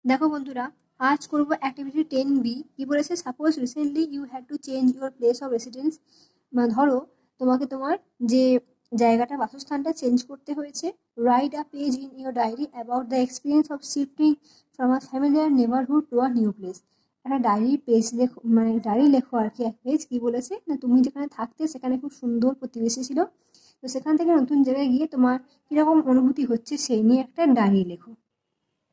দেখো বন্ধুরা, আজ করব অ্যাক্টিভিটি 10B। কি বলেছে? Suppose recently you had to change your place of residence. ধরো তোমাকে তোমার যে জায়গাটা, বাসস্থানটা চেঞ্জ করতে হয়েছে। Write a page in your diary about the experience of shifting from a familiar neighbourhood to a new place. একটা ডায়েরি পেজ লেখো, মানে ডায়েরি লেখো আর কি। এক পেজ কি বলেছে না, তুমি যেখানে থাকতে সেখানে খুব সুন্দর প্রতিবেশী ছিল, তো সেখান থেকে নতুন জায়গায় গিয়ে তোমার কিরকম অনুভূতি হচ্ছে সেই নিয়ে একটা ডায়েরি লেখো।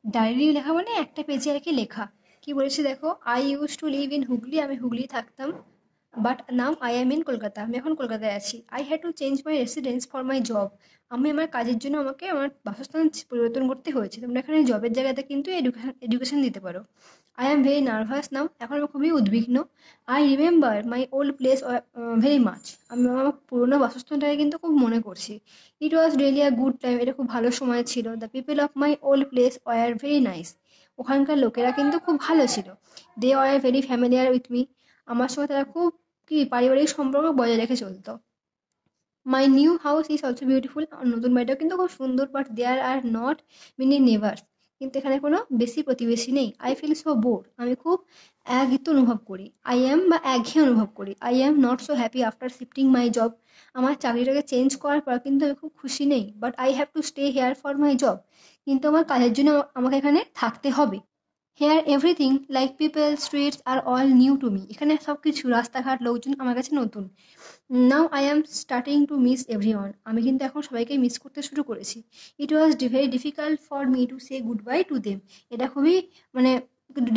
ডায়েরি লেখা মানে একটা পেজে আর কি লেখা। কি বলেছে দেখো, I use to live in Hooghly, আমি হুগলি থাকতাম। But now I am in Kolkata, আমি এখন কলকাতায় আছি। I had to change my residence for my job, আমি আমার কাজের জন্য আমাকে আমার বাসস্থান পরিবর্তন করতে হয়েছে। তোমরা এখানে জবের জায়গাতে কিন্তু এডুকেশন দিতে পারো। I am very nervous now, এখন আমি খুবই উদ্বিগ্ন। I remember my old place very much, আমি আমার পুরোনো বাসস্থানটাকে কিন্তু খুব মনে করছি। It was really a good time, এটা খুব ভালো সময় ছিল। The people of my old place were very nice, ওখানকার লোকেরা কিন্তু খুব ভালো ছিল। They were very familiar with me, আমার সঙ্গে তারা খুব কি পারিবারিক সম্পর্ক বজায় রেখে চলতো। My new house is also beautiful, আমার নতুন বাড়িটাও কিন্তু খুব সুন্দর। But there are not many neighbours, কিন্তু এখানে কোনো বেশি প্রতিবেশী নেই। আই ফিল সো বোর, আমি খুব একাকিত্ব অনুভব করি। আই অ্যাম বা একঘেয়ে অনুভব করি। I am not so happy after shifting my job, আমার চাকরিটাকে চেঞ্জ করার পর কিন্তু আমি খুব খুশি নেই। But I have to stay here for my job, কিন্তু আমার কাজের জন্য আমাকে এখানে থাকতে হবে। Here everything like people streets are all new to me, এখানে সব কিছু রাস্তাঘাট লোকজন আমার কাছে নতুন। Now I am starting to miss everyone, আমি কিন্তু এখন সবাইকে মিস করতে শুরু করেছি। It was very difficult for me to say goodbye to them, এটা খুবই মানে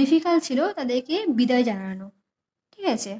ডিফিকাল্ট ছিল তাদেরকে বিদায় জানানো। ঠিক আছে।